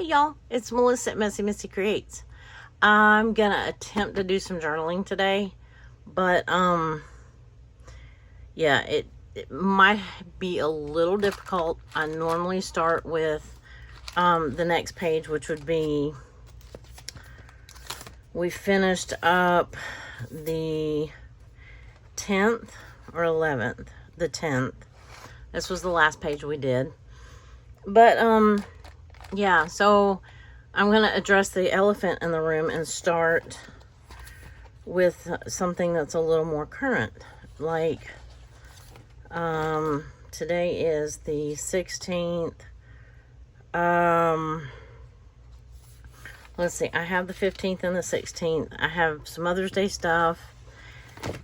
Hey y'all, it's Melissa at MessyMissy Creates. I'm gonna attempt to do some journaling today, but yeah, it might be a little difficult. I normally start with the next page, which would be, we finished up the 10th or 11th, the 10th. This was the last page we did. But yeah, so I'm going to address the elephant in the room and start with something that's a little more current. Like, today is the 16th. Let's see, I have the 15th and the 16th. I have some Mother's Day stuff.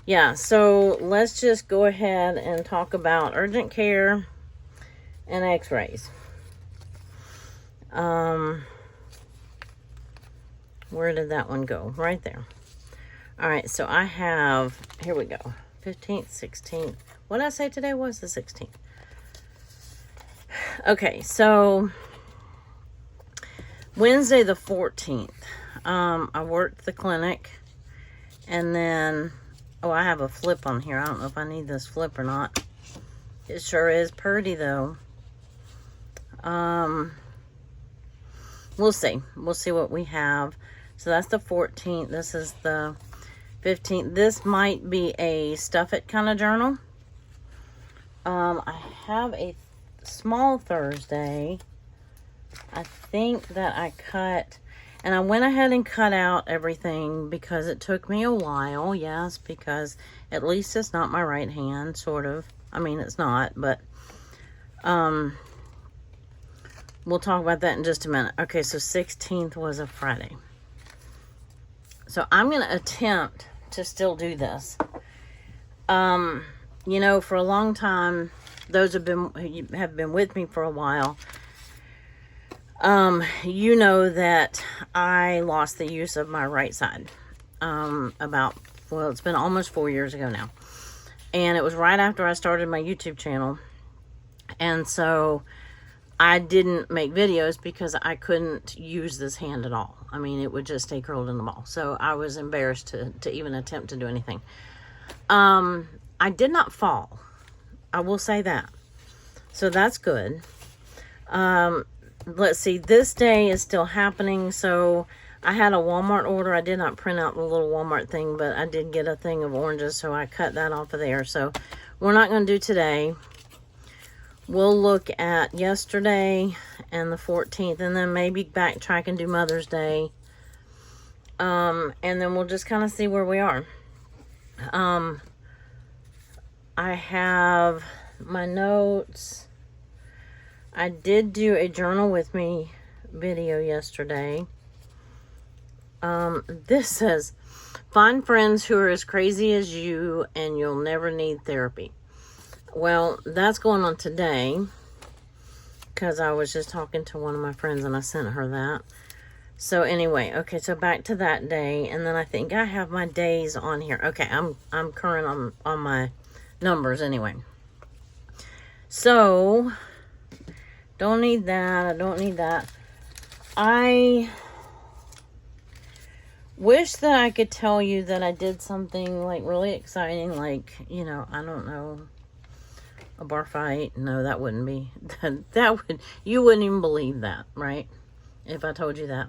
Yeah, so let's just go ahead and talk about urgent care and x-rays. Where did that one go? Right there. All right, so I have, here we go, 15th, 16th. What did I say today was the 16th? Okay, so Wednesday the 14th, I worked the clinic, and then, oh, I have a flip on here. I don't know if I need this flip or not. It sure is pretty, though. We'll see. We'll see what we have. So that's the 14th. This is the 15th. This might be a stuff it kind of journal. I have a small Thursday. I think that I cut, and I went ahead and cut out everything because it took me a while. Yes, because at least it's not my right hand, sort of. I mean, it's not, but we'll talk about that in just a minute. Okay, so 16th was a Friday. So I'm going to attempt to still do this. You know, for a long time, those have been with me for a while. You know that I lost the use of my right side. Well, it's been almost 4 years ago now. And it was right after I started my YouTube channel. And so I didn't make videos because I couldn't use this hand at all. I mean, it would just stay curled in the ball. So I was embarrassed to even attempt to do anything. I did not fall. I will say that. So that's good. Let's see. This day is still happening. So I had a Walmart order. I did not print out the little Walmart thing, but I did get a thing of oranges. So I cut that off of there. So we're not going to do today. We'll look at yesterday and the 14th, and then maybe backtrack and do Mother's Day. And then we'll just kind of see where we are. I have my notes. I did do a journal with me video yesterday. This says, find friends who are as crazy as you and you'll never need therapy. Well, that's going on today because I was just talking to one of my friends and I sent her that. So anyway, okay, so back to that day, and then I think I have my days on here. Okay, I'm current on my numbers anyway. So don't need that. I don't need that. I wish that I could tell you that I did something like really exciting, like, you know, I don't know, a bar fight. No, that wouldn't be, you wouldn't even believe that, right? If I told you that.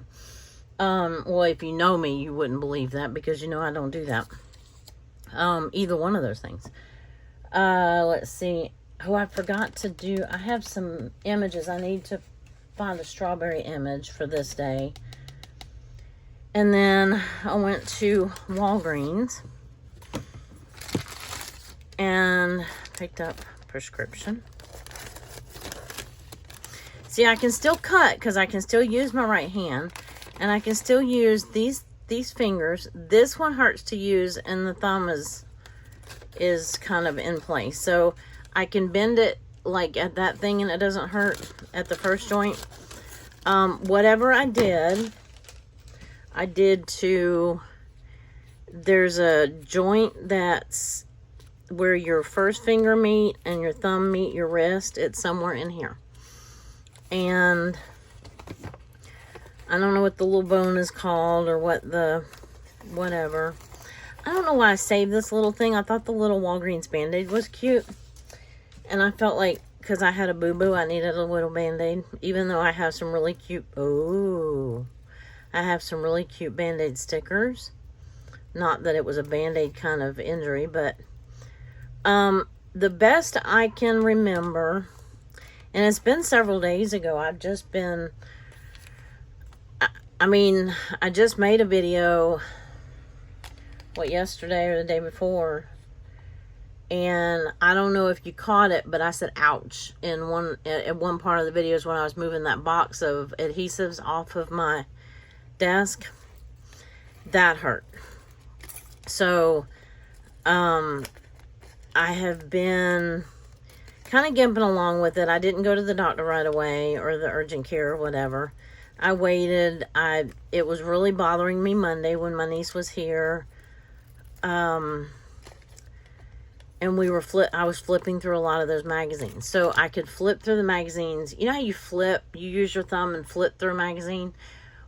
Well, if you know me, you wouldn't believe that because you know I don't do that. Either one of those things. Let's see. Oh, I forgot to do, I have some images. I need to find a strawberry image for this day. And then I went to Walgreens and picked up prescription. See, I can still cut because I can still use my right hand, and I can still use these fingers. This one hurts to use, and the thumb is kind of in place. So I can bend it like at that thing, and it doesn't hurt at the first joint. Whatever I did to, there's a joint that's where your first finger meet and your thumb meet your wrist. It's somewhere in here. And I don't know what the little bone is called or what the whatever. I don't know why I saved this little thing. I thought the little Walgreens Band-Aid was cute. And I felt like, because I had a boo-boo, I needed a little Band-Aid. Even though I have some really cute, I have some really cute Band-Aid stickers. Not that it was a Band-Aid kind of injury, but the best I can remember, and it's been several days ago, I've just been, I just made a video, yesterday or the day before, and I don't know if you caught it, but I said ouch in one part of the videos when I was moving that box of adhesives off of my desk. That hurt. So I have been kind of gimping along with it. I didn't go to the doctor right away or the urgent care or whatever. I waited. It was really bothering me Monday when my niece was here. And I was flipping through a lot of those magazines. So I could flip through the magazines. You know how you use your thumb and flip through a magazine?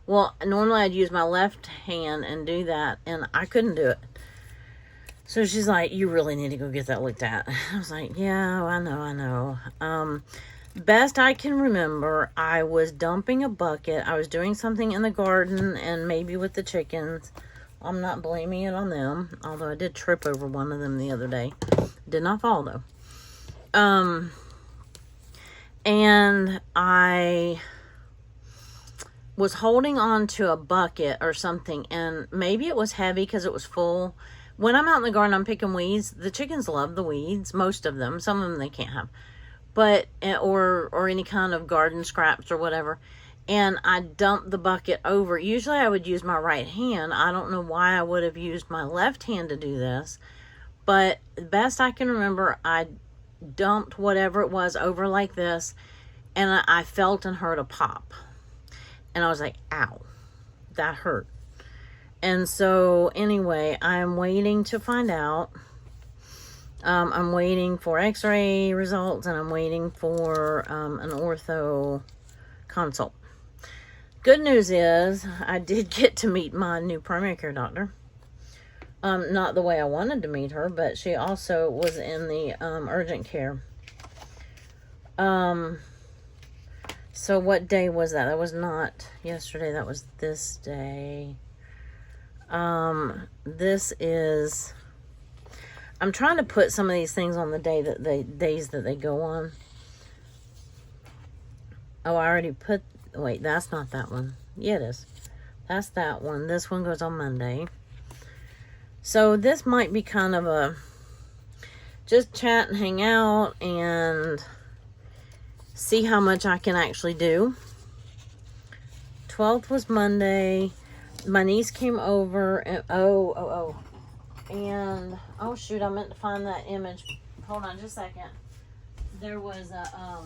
Well, normally I'd use my left hand and do that, and I couldn't do it. So she's like, you really need to go get that looked at. I was like, yeah, I know. Best I can remember, I was dumping a bucket. I was doing something in the garden and maybe with the chickens. I'm not blaming it on them, although I did trip over one of them the other day. Did not fall, though. And I was holding on to a bucket or something, and maybe it was heavy because it was full. When I'm out in the garden, I'm picking weeds. The chickens love the weeds, most of them. Some of them they can't have. But, or any kind of garden scraps or whatever. And I dumped the bucket over. Usually I would use my right hand. I don't know why I would have used my left hand to do this. But the best I can remember, I dumped whatever it was over like this. And I felt and heard a pop. And I was like, ow, that hurt. And so anyway, I'm waiting to find out. I'm waiting for x-ray results, and I'm waiting for an ortho consult. Good news is I did get to meet my new primary care doctor. Not the way I wanted to meet her, but she also was in the urgent care. So what day was that? That was not yesterday. That was this day. This is... I'm trying to put some of these things on the days that they go on. Oh, I already put... Wait, that's not that one. Yeah, it is. That's that one. This one goes on Monday. So this might be kind of a... just chat and hang out and see how much I can actually do. 12th was Monday. My niece came over and... And, oh shoot, I meant to find that image. Hold on just a second. There was a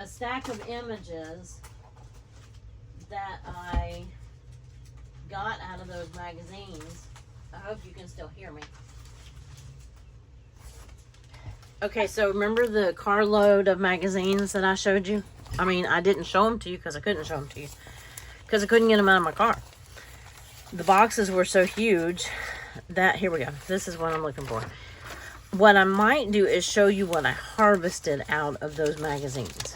stack of images that I got out of those magazines. I hope you can still hear me. Okay, so remember the carload of magazines that I showed you? I mean, I didn't show them to you because I couldn't show them to you. Because I couldn't get them out of my car. The boxes were so huge that, here we go. This is what I'm looking for. What I might do is show you what I harvested out of those magazines,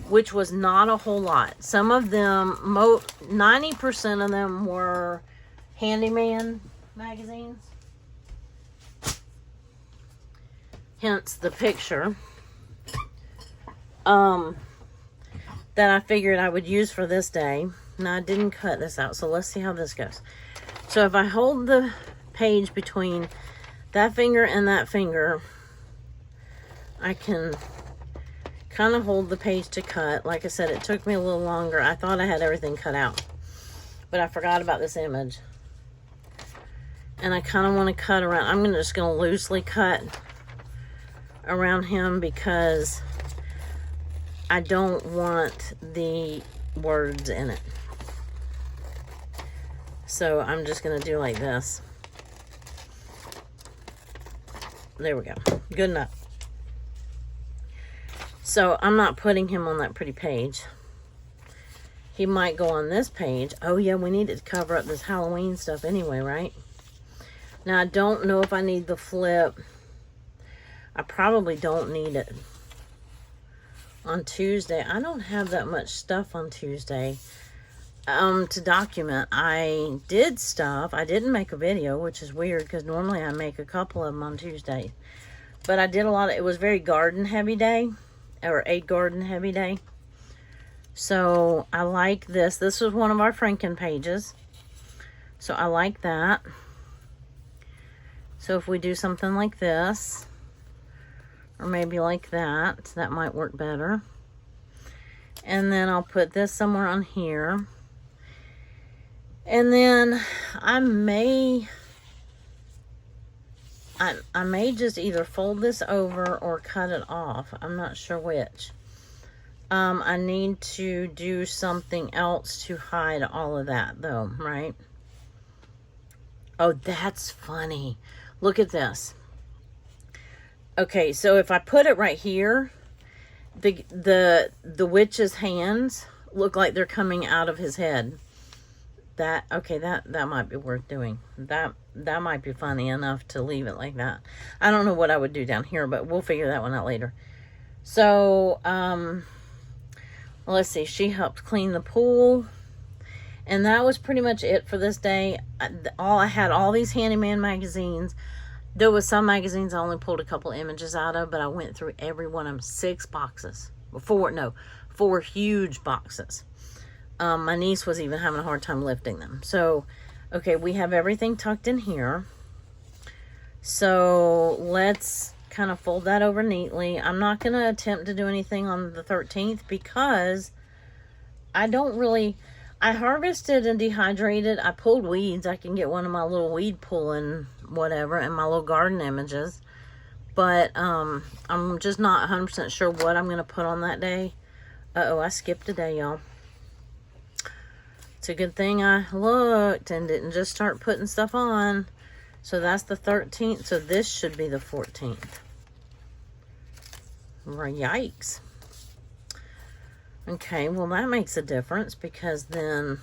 which was not a whole lot. Some of them, 90% of them were handyman magazines. Hence the picture that I figured I would use for this day. Now, I didn't cut this out, so let's see how this goes. So if I hold the page between that finger and that finger, I can kind of hold the page to cut. Like I said, it took me a little longer. I thought I had everything cut out, but I forgot about this image. And I kind of want to cut around. I'm just going to loosely cut around him because I don't want the words in it. So I'm just going to do like this. There we go. Good enough. So I'm not putting him on that pretty page. he might go on this page. Oh yeah, we need to cover up this Halloween stuff anyway, right? Now, I don't know if I need the flip. I probably don't need it on Tuesday. I don't have that much stuff on Tuesday to document. I did stuff. I didn't make a video, which is weird because normally I make a couple of them on Tuesday. But I did a lot of, it was very garden heavy day, or a garden heavy day. So I like this. This was one of our Franken pages. So I like that. So if we do something like this, or maybe like that, that might work better. And then I'll put this somewhere on here. And then I may just either fold this over or cut it off. I'm not sure which. I need to do something else to hide all of that though, right? Oh, that's funny. Look at this. Okay, so if I put it right here, the witch's hands look like they're coming out of his head. That might be worth doing. That might be funny enough to leave it like that. I don't know what I would do down here, but we'll figure that one out later. So, let's see. She helped clean the pool. And that was pretty much it for this day. I had all these handyman magazines. There was some magazines I only pulled a couple images out of, but I went through every one of them. 6 boxes. 4 huge boxes. My niece was even having a hard time lifting them. So, okay, we have everything tucked in here. So, let's kind of fold that over neatly. I'm not going to attempt to do anything on the 13th because I don't really... I harvested and dehydrated. I pulled weeds. I can get one of my little weed pulling whatever and my little garden images. But I'm just not 100% sure what I'm going to put on that day. Uh-oh, I skipped a day, y'all. It's a good thing I looked and didn't just start putting stuff on. So that's the 13th. So this should be the 14th. Yikes. Okay, well that makes a difference because then,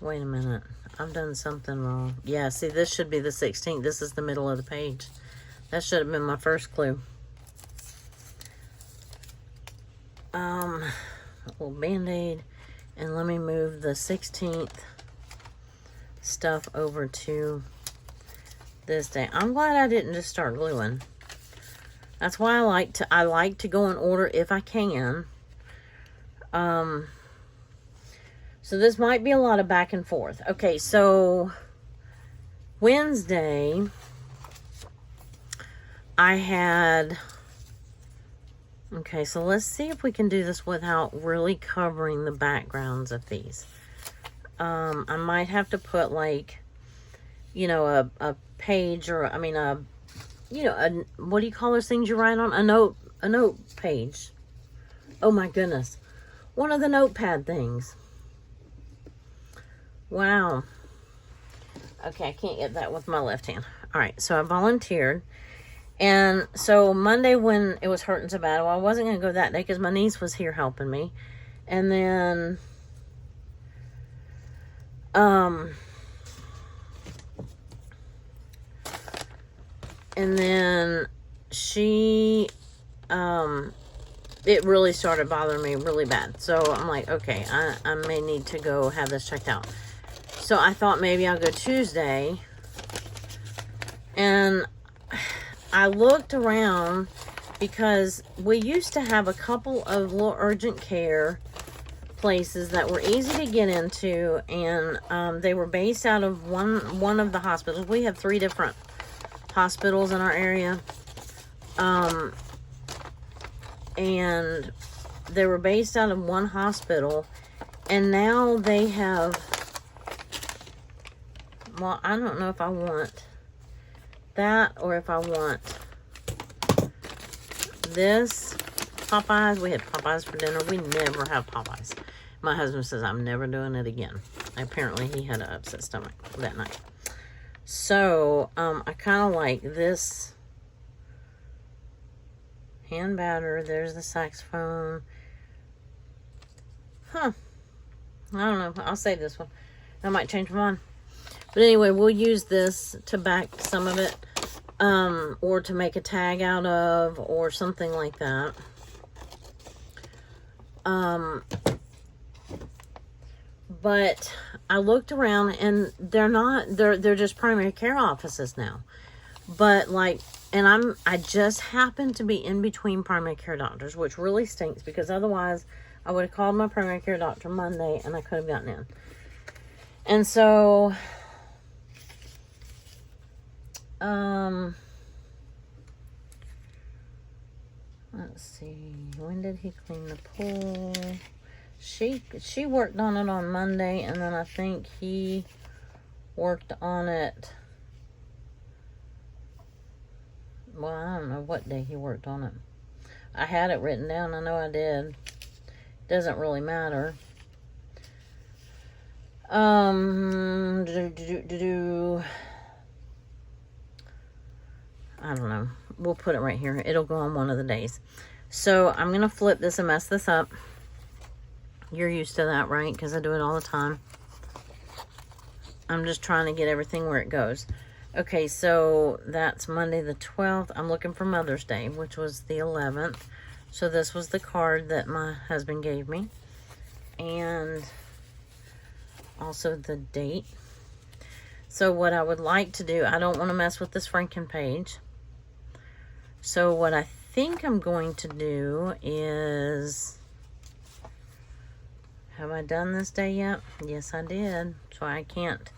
wait a minute, I've done something wrong. Yeah, see, this should be the 16th. This is the middle of the page. That should have been my first clue. A little Band-Aid, and let me move the 16th stuff over to this day. I'm glad I didn't just start gluing. That's why I like to go in order if I can. So this might be a lot of back and forth. Okay, so Wednesday I had... Okay, so let's see if we can do this without really covering the backgrounds of these. I might have to put like, you know, a page or, I mean, what do you call those things you write on? A note page. Oh my goodness. One of the notepad things. Wow. Okay, I can't get that with my left hand. All right, so I volunteered. And so Monday when it was hurting so bad, well, I wasn't going to go that day because my niece was here helping me. And then, she, it really started bothering me really bad. So I'm like, okay, I may need to go have this checked out. So I thought maybe I'll go Tuesday. And I looked around because we used to have a couple of little urgent care places that were easy to get into, and they were based out of one of the hospitals. We have 3 different hospitals in our area, and they were based out of one hospital, and now they have, well, I don't know if I want that or if I want this. Popeyes. We had Popeyes for dinner. We never have Popeyes. My husband says I'm never doing it again. Apparently he had an upset stomach that night. So I kind of like this hand batter. There's the saxophone. Huh. I don't know. I'll save this one. I might change my mind. But anyway, we'll use this to back some of it. Or to make a tag out of, or something like that. But I looked around and they're just primary care offices now. But like, and I just happened to be in between primary care doctors, which really stinks because otherwise I would have called my primary care doctor Monday and I could have gotten in. And so, let's see, when did he clean the pool? She worked on it on Monday, and then I think he worked on it, well, I don't know what day he worked on it. I had it written down, I know I did. Doesn't really matter. I don't know. We'll put it right here. It'll go on one of the days. So I'm going to flip this and mess this up. You're used to that, right? Because I do it all the time. I'm just trying to get everything where it goes. Okay, so that's Monday the 12th. I'm looking for Mother's Day, which was the 11th. So this was the card that my husband gave me. And also the date. So what I would like to do, I don't want to mess with this Franken page. So what I think I'm going to do is, have I done this day yet? Yes, I did. So I can't,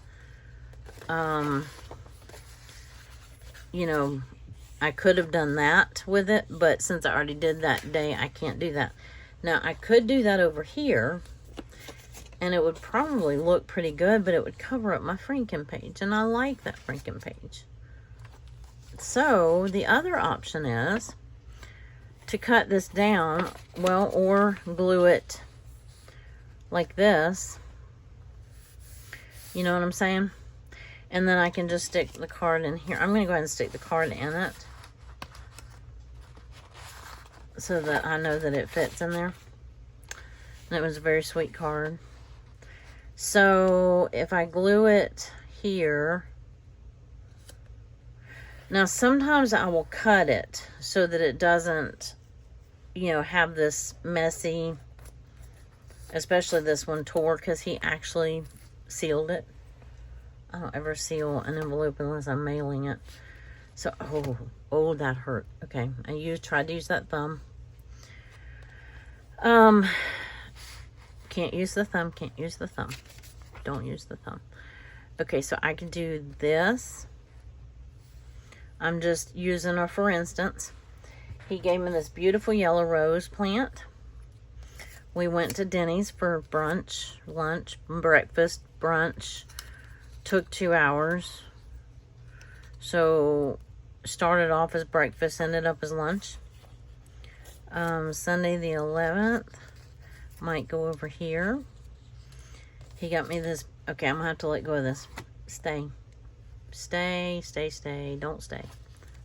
you know, I could have done that with it, but since I already did that day, I can't do that. Now, I could do that over here, and it would probably look pretty good, but it would cover up my Franken page, and I like that Franken page. So, the other option is to cut this down, well, or glue it like this. You know what I'm saying? And then I can just stick the card in here. I'm going to go ahead and stick the card in it so that I know that it fits in there. And it was a very sweet card. So, if I glue it here, now sometimes I will cut it so that it doesn't, you know, have this messy, especially this one tore because he actually sealed it. I don't ever seal an envelope unless I'm mailing it. So, oh, that hurt. Okay, I tried to use that thumb. Can't use the thumb, can't use the thumb. Don't use the thumb. Okay, so I can do this. I'm just using her for instance. He gave me this beautiful yellow rose plant. We went to Denny's for brunch, lunch, breakfast, brunch. Took 2 hours. So, started off as breakfast, ended up as lunch. Sunday the 11th. Might go over here. He got me this. Okay, I'm going to have to let go of this. Stay. Stay, stay, stay. Don't stay.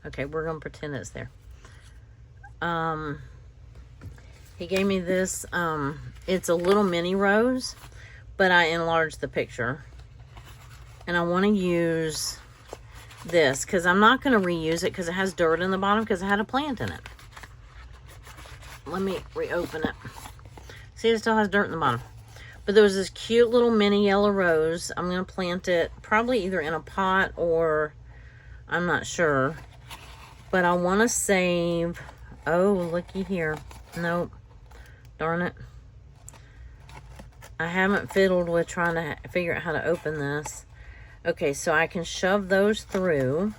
Okay, we're going to pretend it's there. He gave me this. It's a little mini rose, but I enlarged the picture. And I want to use this because I'm not going to reuse it because it has dirt in the bottom because it had a plant in it. Let me reopen it. See, it still has dirt in the bottom. But there was this cute little mini yellow rose. I'm going to plant it probably either in a pot or I'm not sure. But I want to save... Oh, looky here. Nope. Darn it. I haven't fiddled with trying to figure out how to open this. Okay, so I can shove those through.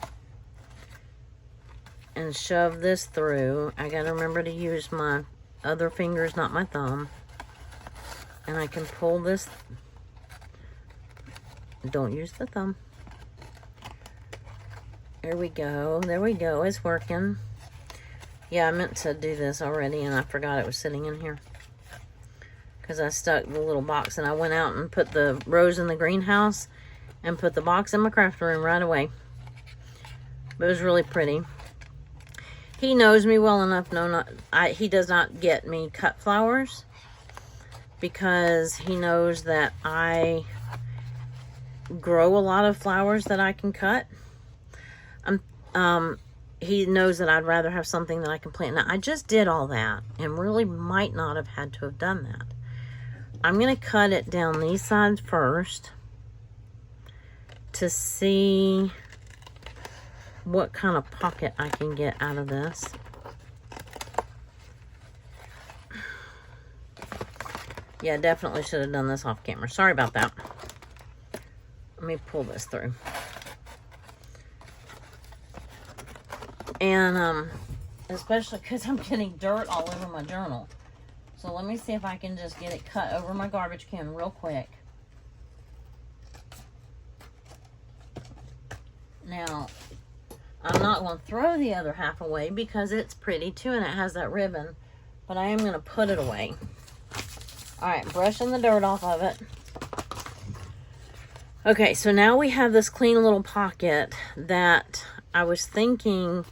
And shove this through. I gotta remember to use my other fingers, not my thumb. And I can pull this. Don't use the thumb. There we go. There we go. It's working. Yeah, I meant to do this already and I forgot it was sitting in here. Because I stuck the little box and I went out and put the rose in the greenhouse and put the box in my craft room right away. But it was really pretty. He knows me well enough. He does not get me cut flowers. because he knows that I grow a lot of flowers that I can cut. He knows that I'd rather have something that I can plant. Now, I just did all that and really might not have had to have done that. I'm going to cut it down these sides first to see what kind of pocket I can get out of this. Yeah, definitely should have done this off camera. Sorry about that. Let me pull this through. And, especially because I'm getting dirt all over my journal. So let me see if I can just get it cut over my garbage can real quick. Now, I'm not going to throw the other half away because it's pretty too and it has that ribbon. But I am going to put it away. Alright, brushing the dirt off of it. Okay, so now we have this clean little pocket that I was thinking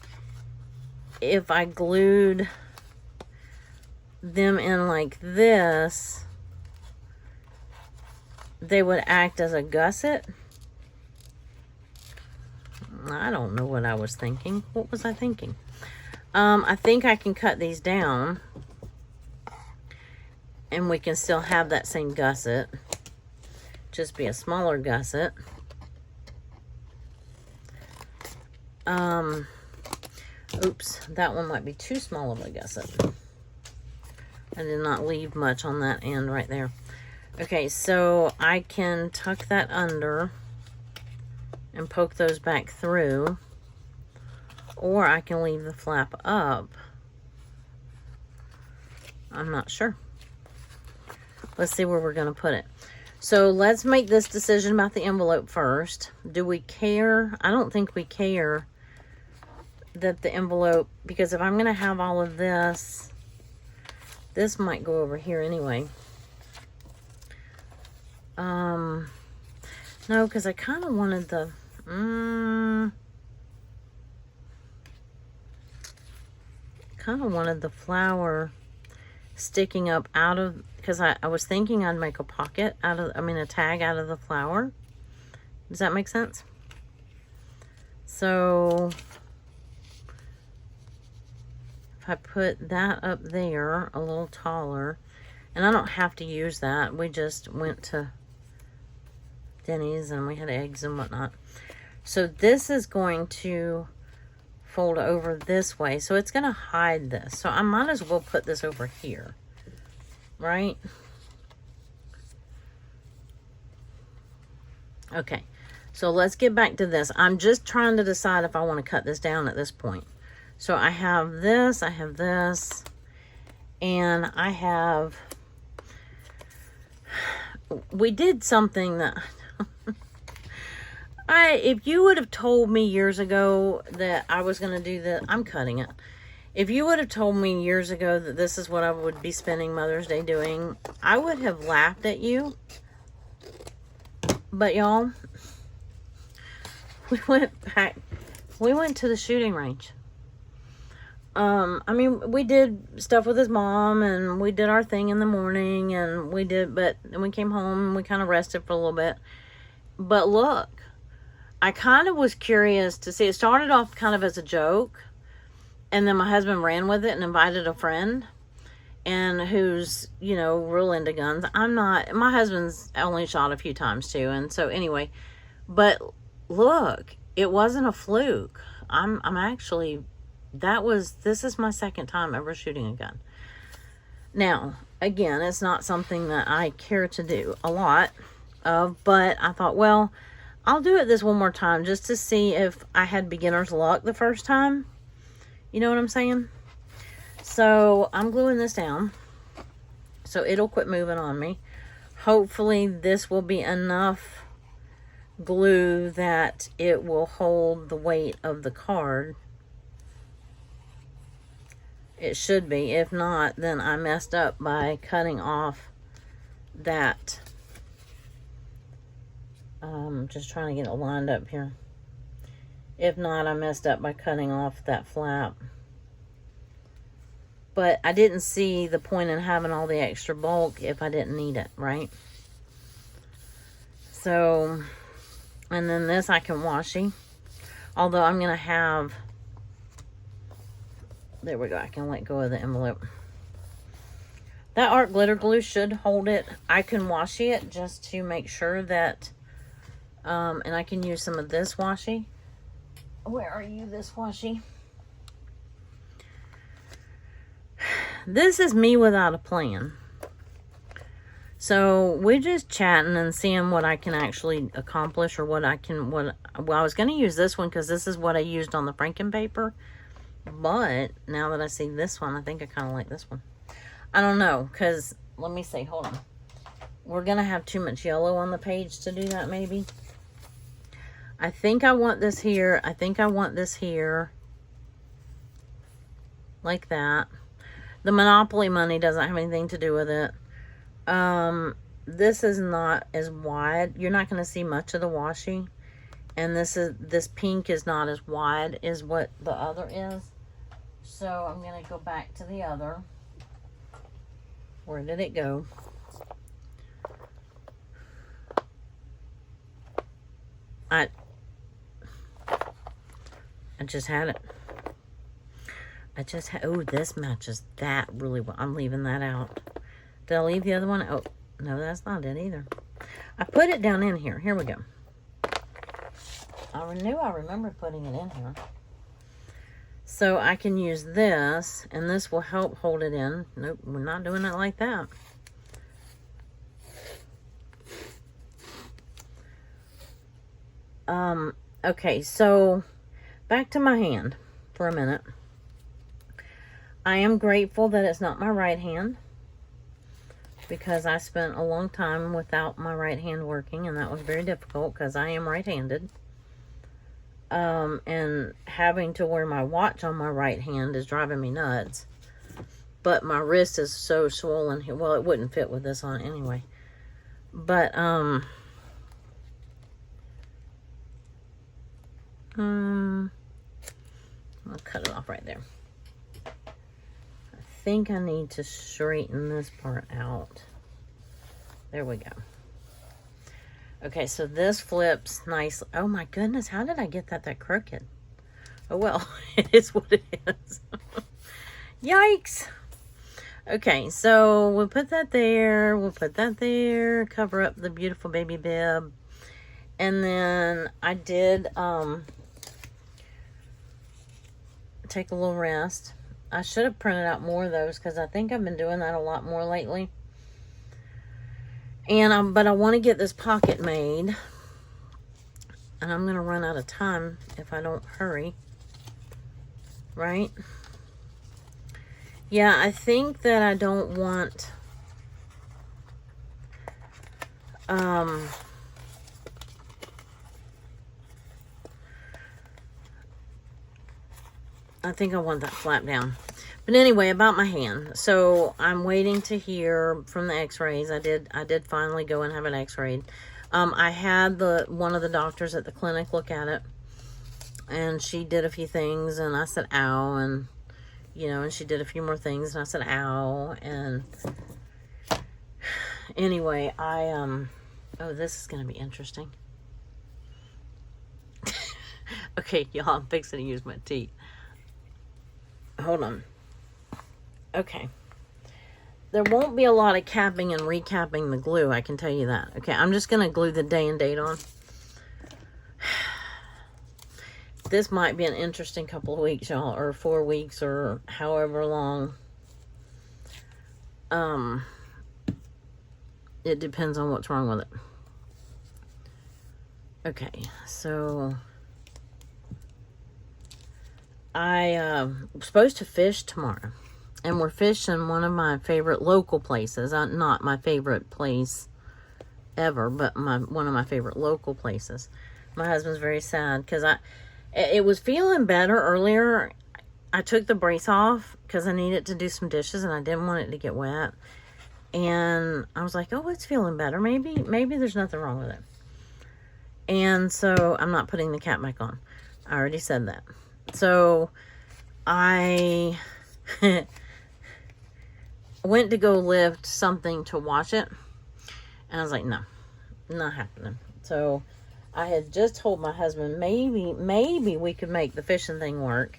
if I glued them in like this, they would act as a gusset. I don't know what I was thinking. What was I thinking? I think I can cut these down and we can still have that same gusset. Just be a smaller gusset. Oops, that one might be too small of a gusset. I did not leave much on that end right there. Okay, so I can tuck that under and poke those back through, or I can leave the flap up. I'm not sure. Let's see where we're going to put it. So let's make this decision about the envelope first. Do we care? I don't think we care that the envelope, because if I'm going to have all of this, this might go over here anyway. No, because I kind of wanted the, flower sticking up out of, because I was thinking I'd make a pocket out of, a tag out of the flower. Does that make sense? So if I put that up there a little taller, and I don't have to use that. We just went to Denny's and we had eggs and whatnot. So this is going to fold over this way. So it's going to hide this. So I might as well put this over here. Right? Okay. So let's get back to this. I'm just trying to decide if I want to cut this down at this point. So I have this, and I have, we did something that, if you would have told me years ago that I was going to do that, I'm cutting it. If you would have told me years ago that this is what I would be spending Mother's Day doing, I would have laughed at you. But y'all, we went to the shooting range. We did stuff with his mom and we did our thing in the morning and then we came home and we kind of rested for a little bit. But look, I kind of was curious to see, it started off kind of as a joke. And then my husband ran with it and invited a friend and who's, real into guns. I'm not. My husband's only shot a few times too. And so anyway, but look, it wasn't a fluke. I'm actually, this is my second time ever shooting a gun. Now, again, it's not something that I care to do a lot of, but I thought, well, I'll do it this one more time just to see if I had beginner's luck the first time. You know what I'm saying? So I'm gluing this down so it'll quit moving on me. Hopefully this will be enough glue that it will hold the weight of the card. It should be. If not, then I messed up by cutting off that. Just trying to get it lined up here. If not, I messed up by cutting off that flap. But I didn't see the point in having all the extra bulk if I didn't need it, right? So, and then this I can washi. Although I'm going to have, there we go, I can let go of the envelope. That art glitter glue should hold it. I can washi it just to make sure that, and I can use some of this washi. Where are you, this washi? This is me without a plan. So we're just chatting and seeing what I can actually accomplish, or what I can, well, I was going to use this one because this is what I used on the Franken paper. But now that I see this one, I think I kind of like this one. I don't know, because, let me see, hold on. We're going to have too much yellow on the page to do that, maybe. I think I want this here. I think I want this here. Like that. The Monopoly money doesn't have anything to do with it. This is not as wide. You're not going to see much of the washi. And this pink is not as wide as what the other is. So I'm going to go back to the other. Where did it go? I just had it. Oh, this matches that really well. I'm leaving that out. Did I leave the other one? Oh, no, that's not it either. I put it down in here. Here we go. I knew I remembered putting it in here. So I can use this, and this will help hold it in. Nope, we're not doing it like that. Okay, so back to my hand for a minute. I am grateful that it's not my right hand, because I spent a long time without my right hand working, and that was very difficult because I am right-handed. And having to wear my watch on my right hand is driving me nuts. But my wrist is so swollen here. Well, it wouldn't fit with this on anyway. But, I'll cut it off right there. I think I need to straighten this part out. There we go. Okay, so this flips nicely. Oh my goodness, how did I get that crooked? Oh well, it is what it is. Yikes. Okay, so we'll put that there. We'll put that there. Cover up the beautiful baby bib. And then I did take a little rest. I should have printed out more of those because I think I've been doing that a lot more lately. And but I want to get this pocket made, and I'm going to run out of time if I don't hurry, right? Yeah, I think that I don't want, I think I want that flap down. But anyway, about my hand. So I'm waiting to hear from the x-rays. I did finally go and have an x-rayed. I had one of the doctors at the clinic look at it, and she did a few things, and I said ow, and you know, and she did a few more things, and I said ow. And anyway, oh, this is gonna be interesting. Okay, y'all, I'm fixing to use my teeth. Hold on. Okay. There won't be a lot of capping and recapping the glue, I can tell you that. Okay, I'm just going to glue the day and date on. This might be an interesting couple of weeks, y'all, or 4 weeks, or however long. It depends on what's wrong with it. Okay, so I'm supposed to fish tomorrow. And we're fishing one of my favorite local places. Not my favorite place ever, but one of my favorite local places. My husband's very sad because it was feeling better earlier. I took the brace off because I needed to do some dishes and I didn't want it to get wet. And I was like, oh, it's feeling better. Maybe there's nothing wrong with it. And so I'm not putting the cap back on. I already said that. So went to go lift something to wash it. And I was like, no, not happening. So I had just told my husband, maybe we could make the fishing thing work.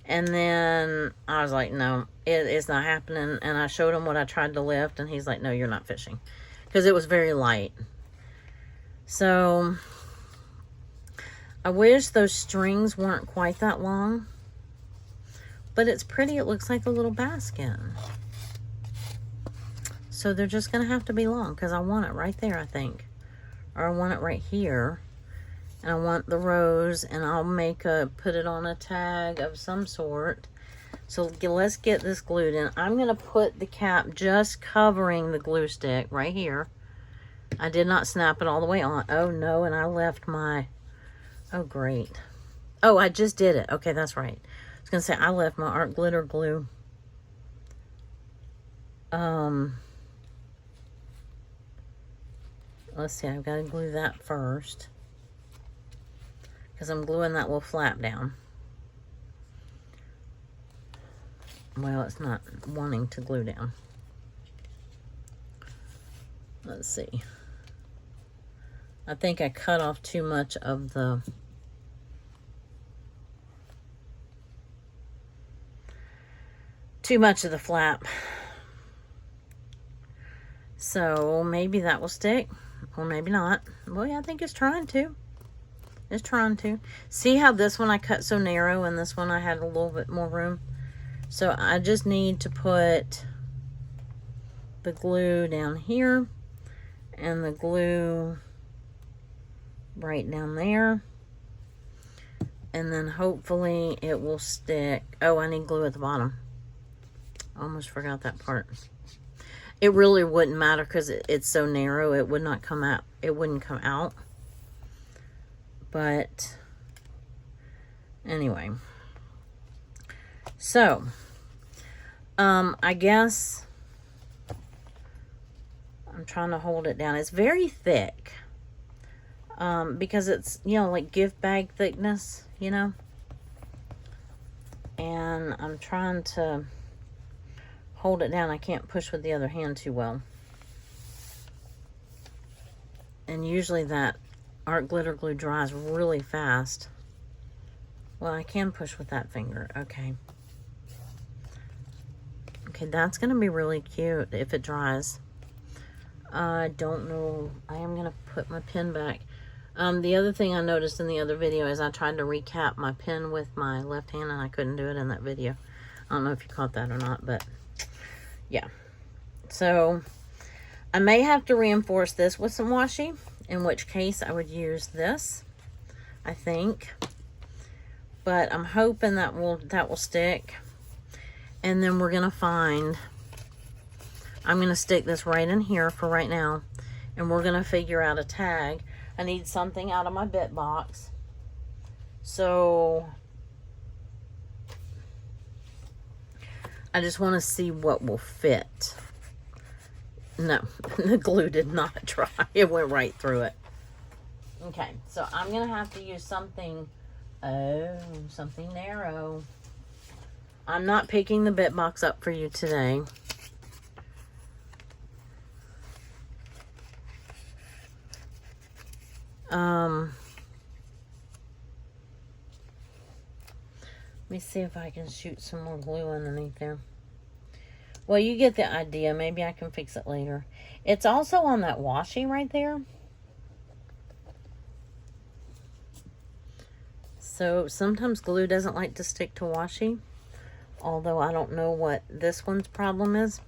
And then I was like, no, it's not happening. And I showed him what I tried to lift. And he's like, no, you're not fishing. Because it was very light. So I wish those strings weren't quite that long. But it's pretty. It looks like a little basket. So they're just going to have to be long. Because I want it right there, I think. Or I want it right here. And I want the rose, and I'll put it on a tag of some sort. So let's get this glued in. I'm going to put the cap just covering the glue stick right here. I did not snap it all the way on. Oh no, and I left my, oh great. Oh, I just did it. Okay, that's right. I was going to say I left my art glitter glue. Let's see, I've got to glue that first. Because I'm gluing that little flap down. Well, it's not wanting to glue down. Let's see. I think I cut off too much of the... flap. So maybe that will stick. Or maybe not. Well, yeah, I think it's trying to. It's trying to. See how this one I cut so narrow and this one I had a little bit more room? So I just need to put the glue down here and the glue right down there. And then hopefully it will stick. Oh, I need glue at the bottom. Almost forgot that part. It really wouldn't matter because it's so narrow. It would not come out. It wouldn't come out. But anyway, so I guess I'm trying to hold it down. It's very thick because it's, you know, like gift bag thickness, you know, and I'm trying to hold it down. I can't push with the other hand too well, and usually that art glitter glue dries really fast. Well, I can push with that finger. Okay. Okay, that's going to be really cute if it dries. I don't know. I am going to put my pen back. The other thing I noticed in the other video is I tried to recap my pen with my left hand and I couldn't do it in that video. I don't know if you caught that or not, but yeah. So I may have to reinforce this with some washi. In which case I would use this, I think. But I'm hoping that will stick. And then we're gonna find, I'm gonna stick this right in here for right now. And we're gonna figure out a tag. I need something out of my bit box. So I just want to see what will fit. No, the glue did not dry. It went right through it. Okay, so I'm going to have to use something, something narrow. I'm not picking the bit box up for you today. Let me see if I can shoot some more glue underneath there. Well, you get the idea. Maybe I can fix it later. It's also on that washi right there. So sometimes glue doesn't like to stick to washi. Although I don't know what this one's problem is.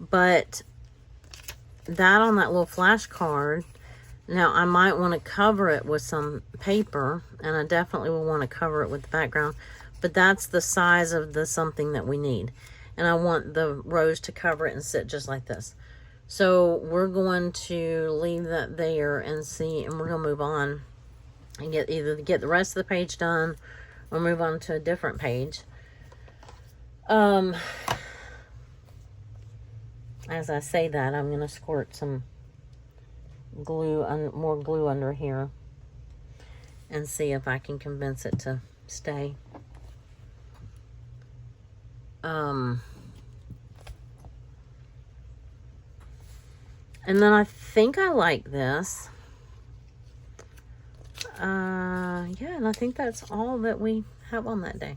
But that on that little flashcard. Now I might want to cover it with some paper. And I definitely will want to cover it with the background. But that's the size of the something that we need. And I want the rose to cover it and sit just like this. So we're going to leave that there and see, and we're going to move on and either get the rest of the page done or move on to a different page. As I say that, I'm going to squirt some glue, more glue under here and see if I can convince it to stay. And then I think I like this. Yeah, and I think that's all that we have on that day.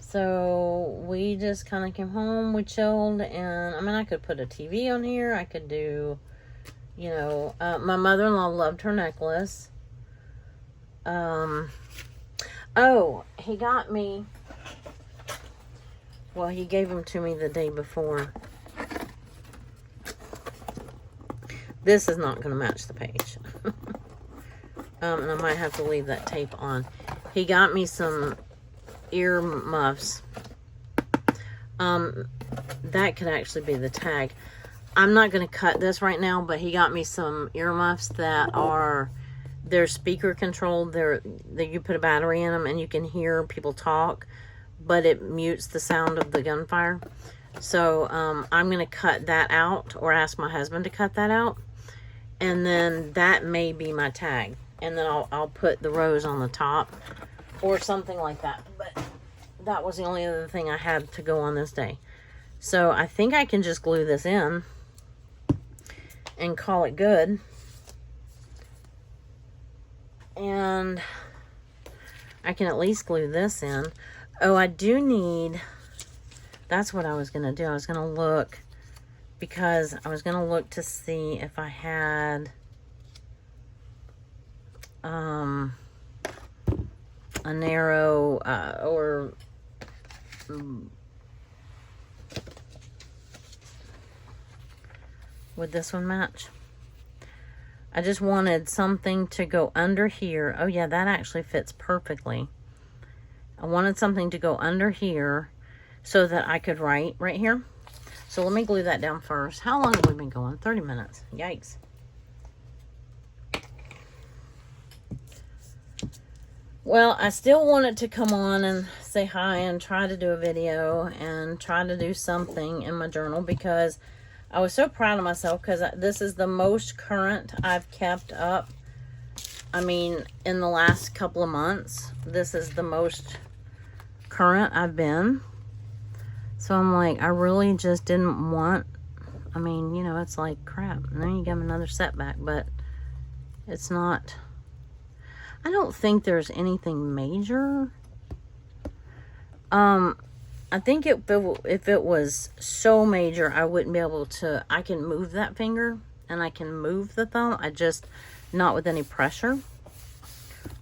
So we just kind of came home, we chilled, and I mean, I could put a TV on here. I could do, you know, my mother-in-law loved her necklace. Oh, he got me, well, he gave them to me the day before. This is not going to match the page. And I might have to leave that tape on. He got me some ear muffs. That could actually be the tag. I'm not going to cut this right now, but he got me some ear muffs that are, they're speaker controlled. You put a battery in them and you can hear people talk, but it mutes the sound of the gunfire. So I'm going to cut that out, or ask my husband to cut that out. And then that may be my tag. And then I'll put the rose on the top or something like that. But that was the only other thing I had to go on this day. So I think I can just glue this in and call it good. And I can at least glue this in. Oh, I do need, that's what I was going to do. I was going to look, because I was going to look to see if I had a narrow or would this one match? I just wanted something to go under here. Oh yeah, that actually fits perfectly. I wanted something to go under here so that I could write right here. So let me glue that down first. How long have we been going? 30 minutes. Yikes. Well, I still wanted to come on and say hi and try to do a video and try to do something in my journal, because I was so proud of myself, because this is the most current I've kept up. I mean, in the last couple of months, this is the most current I've been. So I'm like, I really just didn't want, I mean, you know, it's like crap. And then you give them another setback, but it's not, I don't think there's anything major. I think if it was so major, I wouldn't be able to, I can move that finger and I can move the thumb. I just, not with any pressure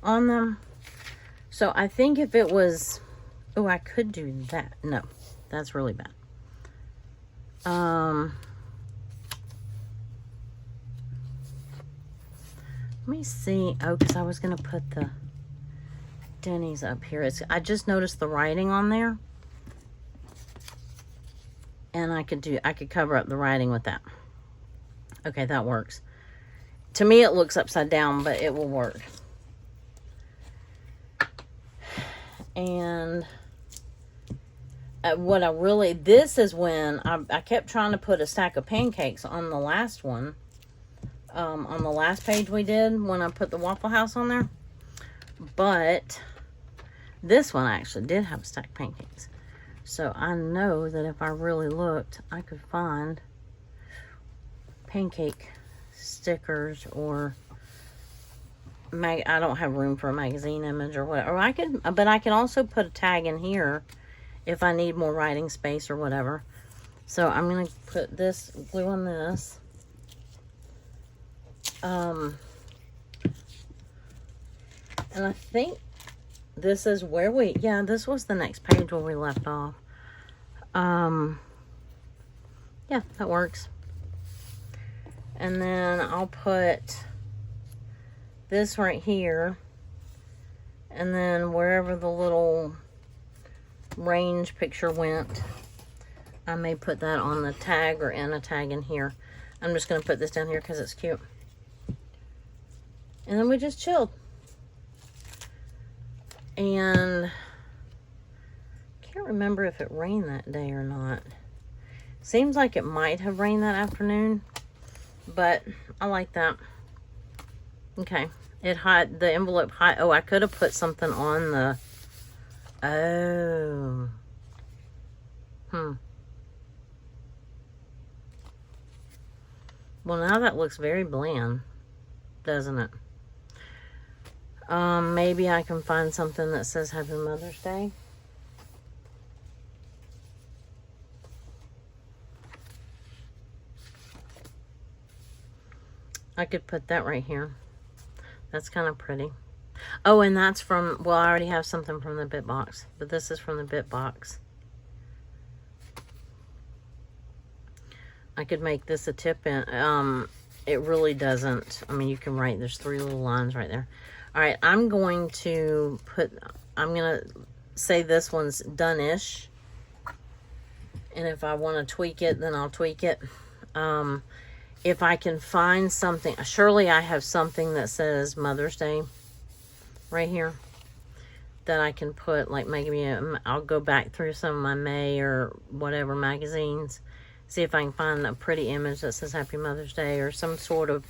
on them. So I think if it was, oh, I could do that. No, that's really bad. Let me see. Oh, because I was going to put the Denny's up here. I just noticed the writing on there. And I could cover up the writing with that. Okay, that works. To me, it looks upside down, but it will work. And this is when I kept trying to put a stack of pancakes on the last one. On the last page we did, when I put the Waffle House on there. But this one actually did have a stack of pancakes. So I know that if I really looked, I could find pancake stickers, or I don't have room for a magazine image or whatever. But I can also put a tag in here if I need more writing space or whatever. So I'm going to put this glue on this. And I think this is where yeah, this was the next page where we left off. Yeah, that works. And then I'll put this right here. And then wherever the little range picture went, I may put that on the tag or in a tag in here. I'm just going to put this down here because it's cute. And then we just chilled. And I can't remember if it rained that day or not. Seems like it might have rained that afternoon, but I like that. Okay, the envelope hot. Oh, I could have put something on the, Well, now that looks very bland, doesn't it? Maybe I can find something that says Happy Mother's Day. I could put that right here. That's kind of pretty. Oh, and that's from, well, I already have something from the bit box, but this is from the bit box. I could make this a tip in. It really doesn't. I mean, you can write, there's 3 little lines right there. All right, I'm going to say this one's done-ish. And if I want to tweak it, then I'll tweak it. If I can find something, surely I have something that says Mother's Day right here that I can put, like maybe I'll go back through some of my May or whatever magazines, see if I can find a pretty image that says Happy Mother's Day or some sort of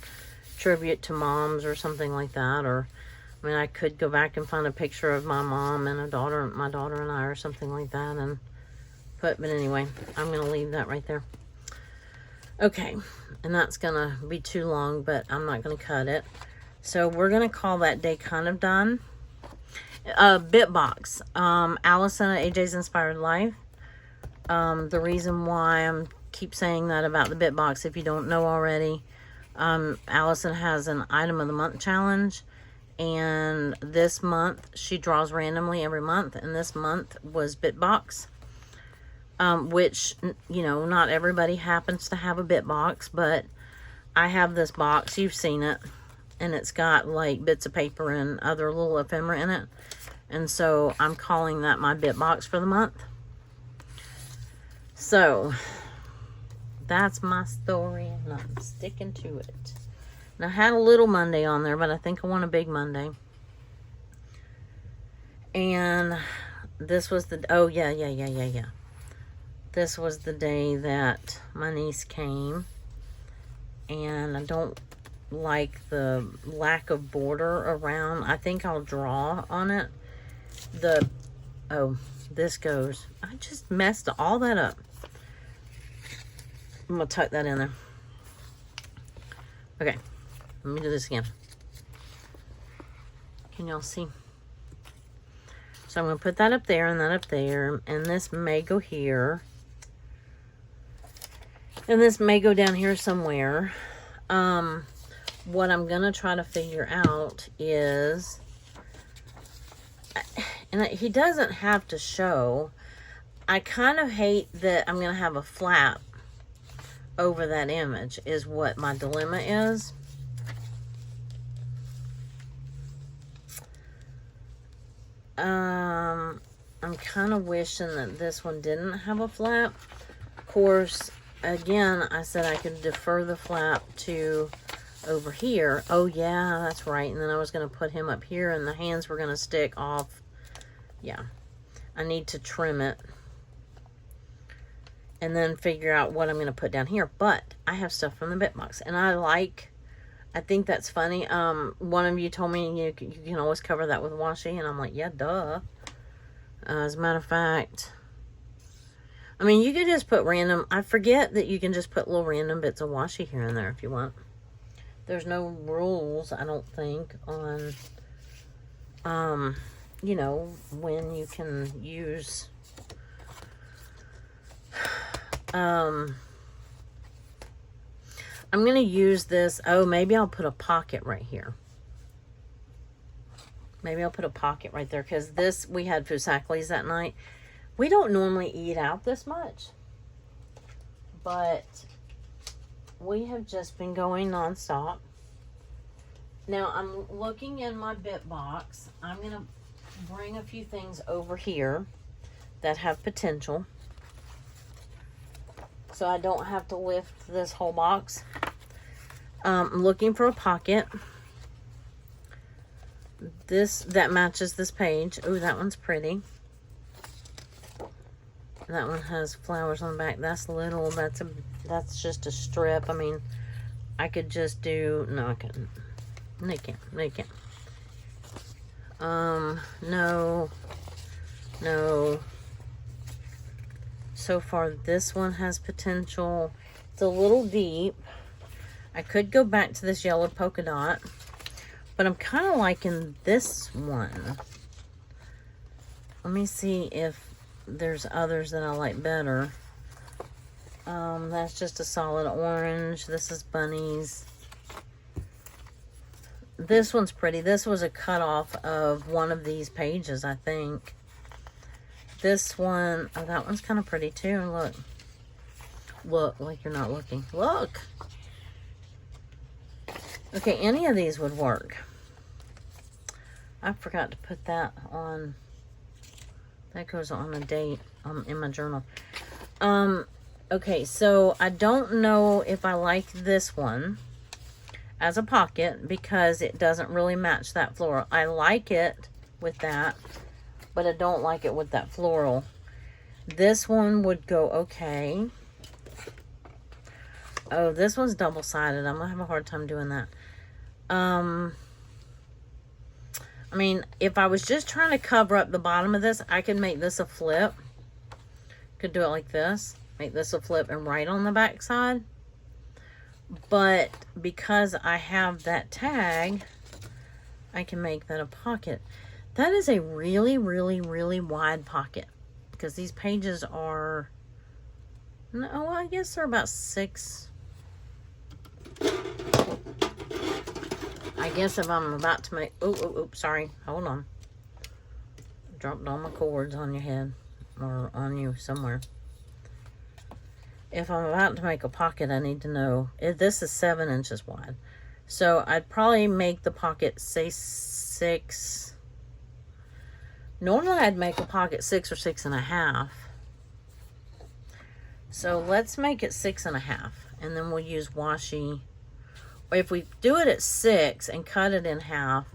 tribute to moms or something like that. Or, I mean, I could go back and find a picture of my mom and my daughter and I or something like that and put, but anyway, I'm going to leave that right there. Okay, and that's going to be too long, but I'm not going to cut it. So we're going to call that day kind of done. Bit box. Allison at AJ's Inspired Life. The reason why I'm keep saying that about the bit box, if you don't know already, Allison has an Item of the Month challenge. And this month, she draws randomly every month. And this month was bit box. Which, you know, not everybody happens to have a bit box, but I have this box. You've seen it. And it's got like bits of paper and other little ephemera in it. And so I'm calling that my bit box for the month. So that's my story and I'm sticking to it. And I had a little Monday on there, but I think I want a big Monday. And this was the, oh yeah. This was the day that my niece came. And I don't like the lack of border around. I think I'll draw on it. Oh, this goes. I just messed all that up. I'm going to tuck that in there. Okay. Let me do this again. Can y'all see? So I'm going to put that up there and that up there. And this may go here. And this may go down here somewhere. What I'm going to try to figure out is, and he doesn't have to show, I kind of hate that I'm going to have a flap over that image is what my dilemma is. I'm kind of wishing that this one didn't have a flap. Of course, again, I said I could defer the flap to over here. Oh yeah, that's right. And then I was going to put him up here and the hands were going to stick off. Yeah, I need to trim it and then figure out what I'm going to put down here. But I have stuff from the bit box and I think that's funny. One of you told me you can always cover that with washi, and I'm like, yeah, duh. As a matter of fact, I mean, you could just put random, I forget that you can just put little random bits of washi here and there if you want. There's no rules, I don't think, on, you know, when you can use, I'm going to use this, oh, maybe I'll put a pocket right here. Maybe I'll put a pocket right there, because this, we had Fiskars that night. We don't normally eat out this much, but we have just been going nonstop. Now, I'm looking in my bit box. I'm going to bring a few things over here that have potential, so I don't have to lift this whole box. I'm looking for a pocket. That matches this page. Oh, that one's pretty. That one has flowers on the back. That's little. That's just a strip. I mean, I could just do. No, I couldn't. No, you can't. No, you can't. No. So far, this one has potential. It's a little deep. I could go back to this yellow polka dot, but I'm kind of liking this one. Let me see if there's others that I like better. That's just a solid orange. This is bunnies. This one's pretty. This was a cutoff of one of these pages, I think. This one, oh, that one's kind of pretty too. Look. Look, like you're not looking. Look. Okay, any of these would work. I forgot to put that on. That goes on a date in my journal. Okay, so I don't know if I like this one as a pocket because it doesn't really match that floral. I like it with that, but I don't like it with that floral. This one would go okay. Oh, this one's double-sided. I'm gonna have a hard time doing that. I mean, if I was just trying to cover up the bottom of this, I could make this a flip. Could do it like this. Make this a flip and right on the back side. But because I have that tag, I can make that a pocket. That is a really, really, really wide pocket. Because these pages are... No, I guess they're about 6... I guess if I'm about to make... Oh, sorry. Hold on. Dropped all my cords on your head. Or on you somewhere. If I'm about to make a pocket, I need to know... If this is 7 inches wide. So I'd probably make the pocket, say, 6... Normally I'd make a pocket 6 or 6.5. So let's make it 6.5. And then we'll use washi... If we do it at 6 and cut it in half,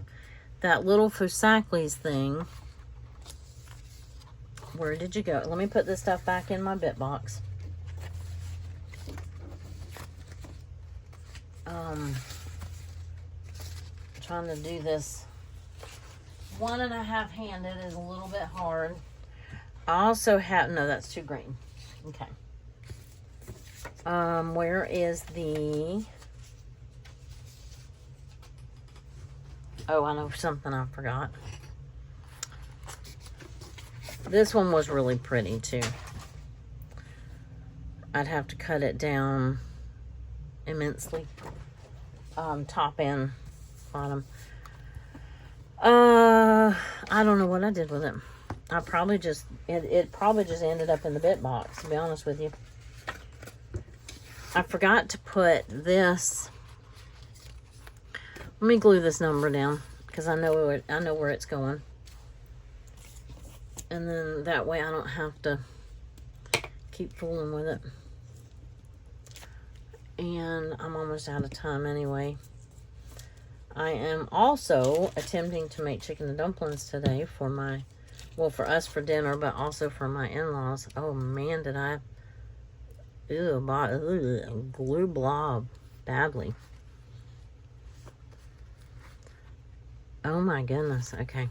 that little Fiskars thing, where did you go? Let me put this stuff back in my bit box. Trying to do this 1.5 handed is a little bit hard. I also have, no, that's too green. Okay. Where is the... Oh, I know something I forgot. This one was really pretty, too. I'd have to cut it down immensely. Top and bottom. I don't know what I did with it. I probably just... It probably just ended up in the bit box, to be honest with you. I forgot to put this... Let me glue this number down because I know where it's going. And then that way I don't have to keep fooling with it. And I'm almost out of time anyway. I am also attempting to make chicken and dumplings today for my, well, for us for dinner, but also for my in-laws. Oh man, did I glue blob badly. Oh my goodness, okay.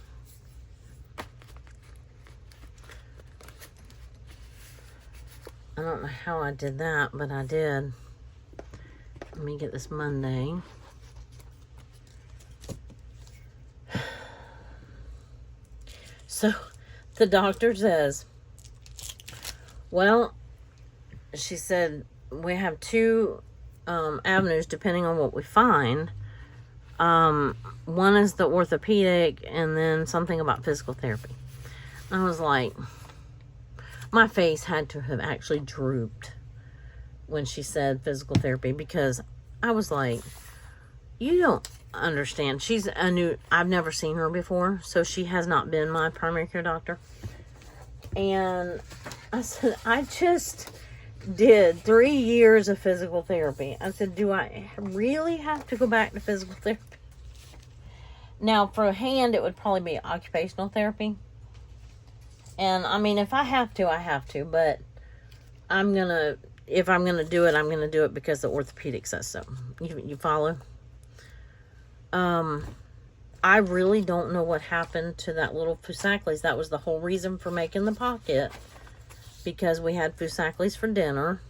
I don't know how I did that, but I did. Let me get this Monday. So, the doctor says, well, she said, we have 2 avenues depending on what we find. One is the orthopedic and then something about physical therapy. I was like, my face had to have actually drooped when she said physical therapy because I was like, you don't understand. She's a new, I've never seen her before, so she has not been my primary care doctor. And I said, I just did 3 years of physical therapy. I said, do I really have to go back to physical therapy? Now, for a hand, it would probably be occupational therapy. And, I mean, if I have to, I have to. But I'm going to, if I'm going to do it, I'm going to do it because the orthopedic says so. You follow? I really don't know what happened to that little Fiskars. That was the whole reason for making the pocket. Because we had Fiskars for dinner.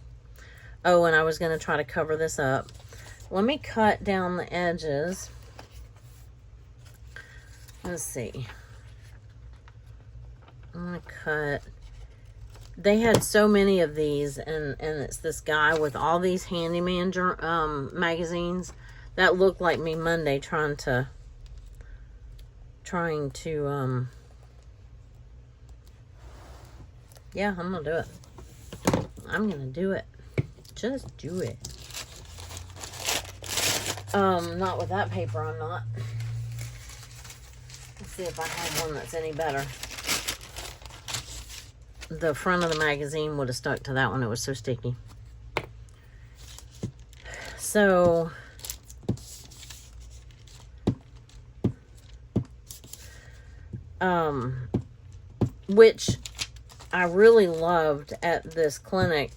Oh, and I was going to try to cover this up. let me cut down the edges. Let's see. I'm gonna cut. They had so many of these, and it's this guy with all these handyman magazines that looked like me Monday trying to yeah, I'm gonna do it. I'm gonna do it. Just do it. Not with that paper, I'm not. Let's see if I have one that's any better. The front of the magazine would have stuck to that one. It was so sticky. So, which I really loved at this clinic.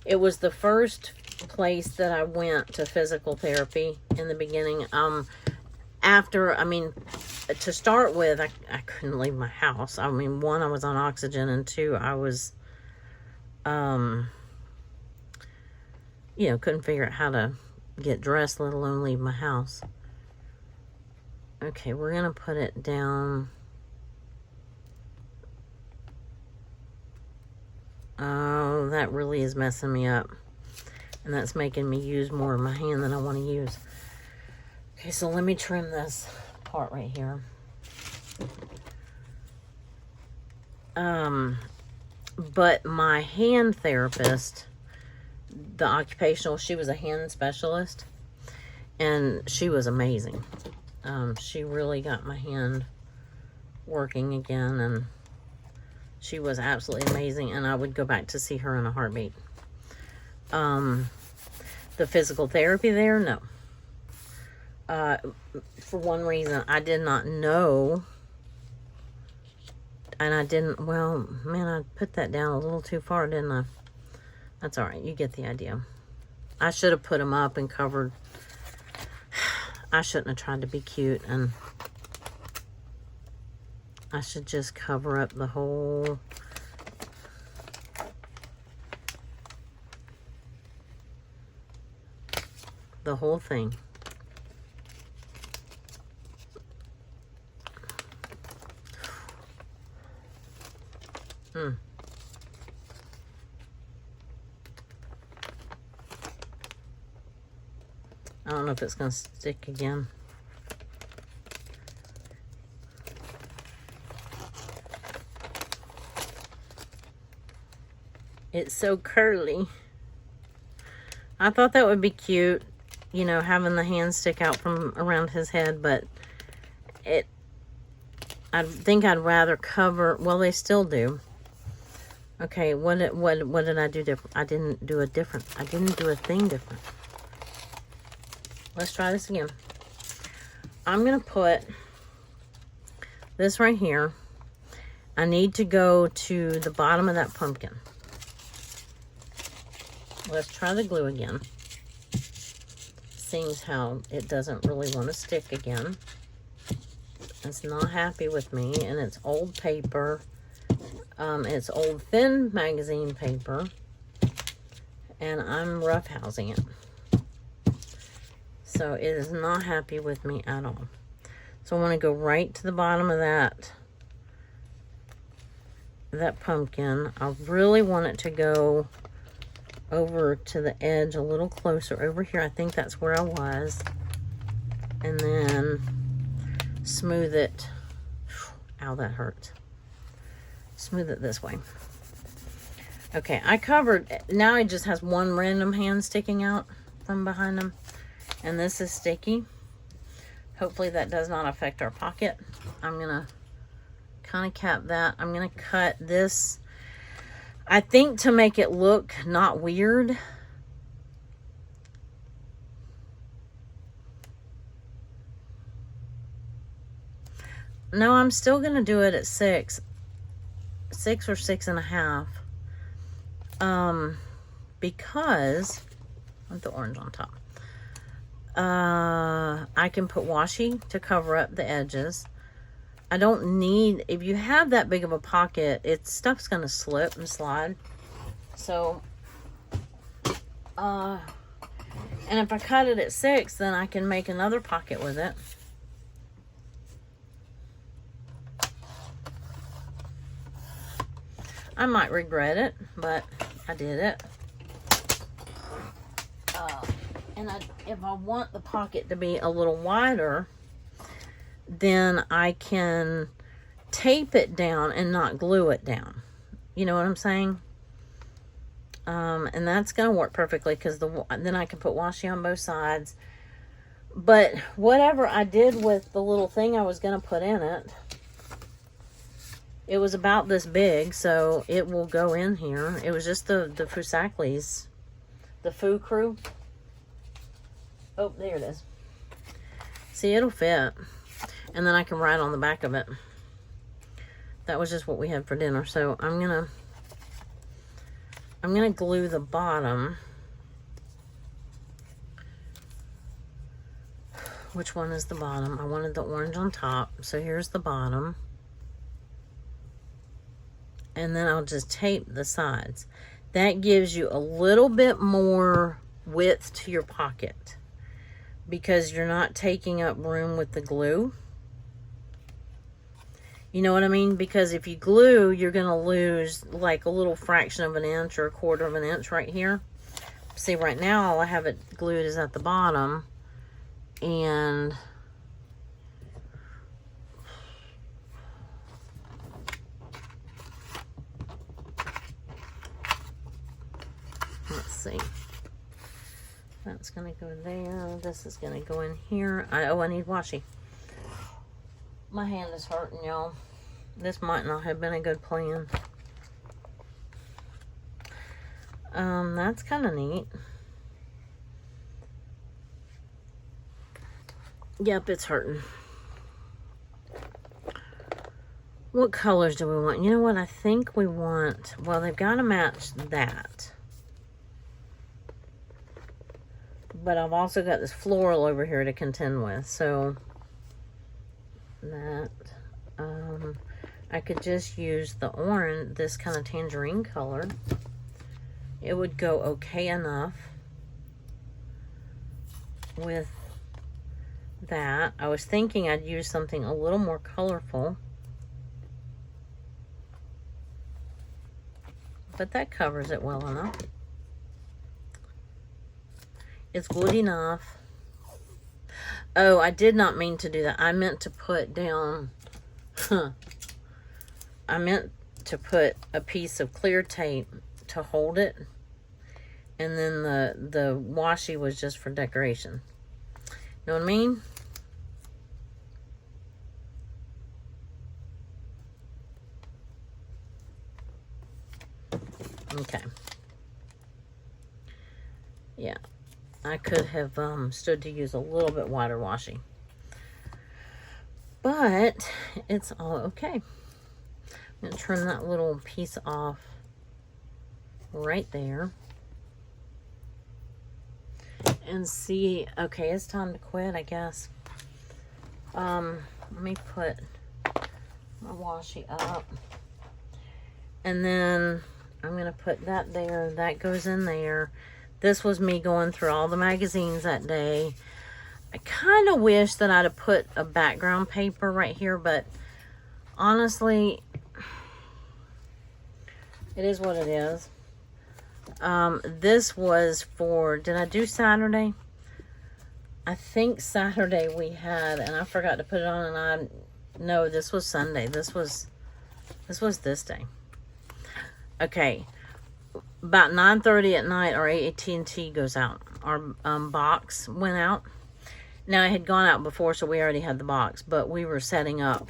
It was the first place that I went to physical therapy in the beginning. To start with, I couldn't leave my house. I mean, one, I was on oxygen, and two, I was, couldn't figure out how to get dressed, let alone leave my house. Okay, we're going to put it down. Oh, that really is messing me up. And that's making me use more of my hand than I want to use. Okay, so let me trim this part right here. But my hand therapist, the occupational, she was a hand specialist, and she was amazing. She really got my hand working again, and she was absolutely amazing, and I would go back to see her in a heartbeat. The physical therapy there, no. For one reason, I did not know, and I didn't, well, man, I put that down a little too far, didn't I? That's all right, you get the idea. I should have put them up and covered. I shouldn't have tried to be cute, and I should just cover up the whole thing. I don't know if it's going to stick again. It's so curly. I thought that would be cute, having the hand stick out from around his head, but I think I'd rather cover, well, they still do. Okay, what did I do different? I didn't do a thing different. Let's try this again. I'm going to put this right here. I need to go to the bottom of that pumpkin. Let's try the glue again. Seeing how it doesn't really want to stick again. It's not happy with me, and it's old paper. It's old thin magazine paper, and I'm roughhousing it. So it is not happy with me at all. So I want to go right to the bottom of that pumpkin. I really want it to go over to the edge a little closer over here. I think that's where I was. And then smooth it. Ow, that hurts. Smooth it this way. Okay, I covered. Now it just has one random hand sticking out from behind him. And this is sticky. Hopefully that does not affect our pocket. I'm going to kind of cap that. I'm going to cut this, I think, to make it look not weird. No, I'm still going to do it at 6 or 6.5. Because, I want the orange on top. I can put washi to cover up the edges. I don't need, if you have that big of a pocket, stuff's going to slip and slide. So, And if I cut it at 6, then I can make another pocket with it. I might regret it, but I did it. And if I want the pocket to be a little wider, then I can tape it down and not glue it down. You know what I'm saying? And that's going to work perfectly because then I can put washi on both sides. But whatever I did with the little thing I was going to put in it, it was about this big, so it will go in here. It was just the Fusaklis, the Foo Crew. Oh, there it is. See, it'll fit. And then I can write on the back of it. That was just what we had for dinner. So I'm gonna glue the bottom. Which one is the bottom? I wanted the orange on top. So here's the bottom. And then I'll just tape the sides. That gives you a little bit more width to your pocket because you're not taking up room with the glue. You know what I mean? Because if you glue, you're going to lose like a little fraction of an inch or a quarter of an inch right here. See, right now all I have it glued is at the bottom. And let's see. That's going to go there. This is going to go in here. I need washi. My hand is hurting, y'all. This might not have been a good plan. That's kind of neat. Yep, it's hurting. What colors do we want? You know what? I think we want... Well, they've got to match that. But I've also got this floral over here to contend with. So, that... I could just use the orange, this kind of tangerine color. It would go okay enough with that. I was thinking I'd use something a little more colorful. But that covers it well enough. It's good enough. Oh, I did not mean to do that. I meant to put down... I meant to put a piece of clear tape to hold it. And then the washi was just for decoration. Know what I mean? Okay. Yeah. I could have stood to use a little bit wider washi. But it's all okay. I'm going to turn that little piece off right there. And see, okay, it's time to quit, I guess. Let me put my washi up. And then I'm going to put that there. That goes in there. This was me going through all the magazines that day. I kind of wish that I'd have put a background paper right here, but honestly, it is what it is. This was for, did I do Saturday? I think Saturday we had, and I forgot to put it on, and no, this was Sunday. This was this day. Okay. About 9:30 at night, our AT&T goes out. Our box went out. Now, it had gone out before, so we already had the box, but we were setting up.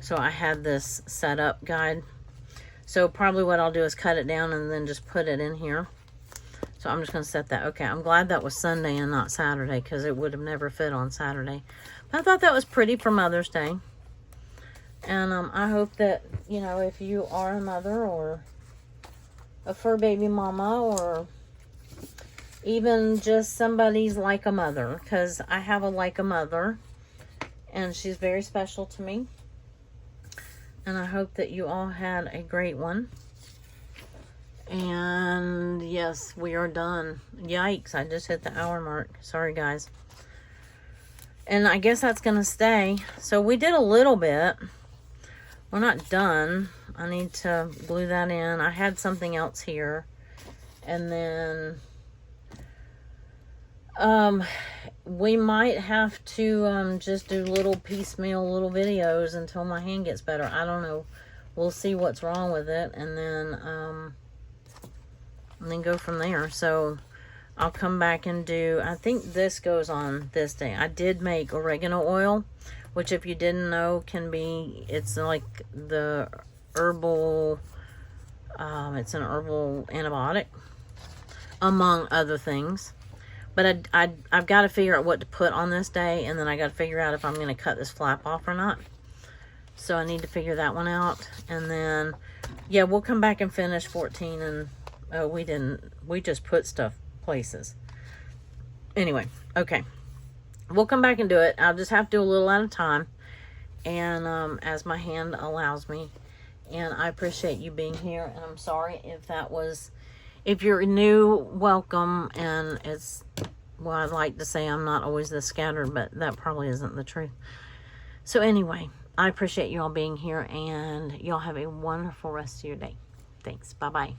So I had this setup guide. So probably what I'll do is cut it down and then just put it in here. So I'm just going to set that. Okay, I'm glad that was Sunday and not Saturday because it would have never fit on Saturday. But I thought that was pretty for Mother's Day. And I hope that, you know, if you are a mother or a fur baby mama or even just somebody's like a mother, because I have a like a mother and she's very special to me. And I hope that you all had a great one. And yes, we are done. Yikes, I just hit the hour mark. Sorry, guys. And I guess that's going to stay. So we did a little bit. We're not done. I need to glue that in. I had something else here. And then we might have to just do little piecemeal little videos until my hand gets better. I don't know. We'll see what's wrong with it, and then go from there. So I'll come back and do, I think this goes on this day. I did make oregano oil, which if you didn't know can be, it's like the herbal, it's an herbal antibiotic, among other things. But I've got to figure out what to put on this day, and then I got to figure out if I'm going to cut this flap off or not. So I need to figure that one out. And then, yeah, we'll come back and finish 14. And, oh, we didn't. We just put stuff places. Anyway, okay. We'll come back and do it. I'll just have to do a little at a time. And as my hand allows me. And I appreciate you being here. And I'm sorry if that was... If you're new, welcome. And it's... Well, I'd like to say I'm not always this scattered, but that probably isn't the truth. So anyway... I appreciate you all being here, and y'all have a wonderful rest of your day. Thanks. Bye-bye.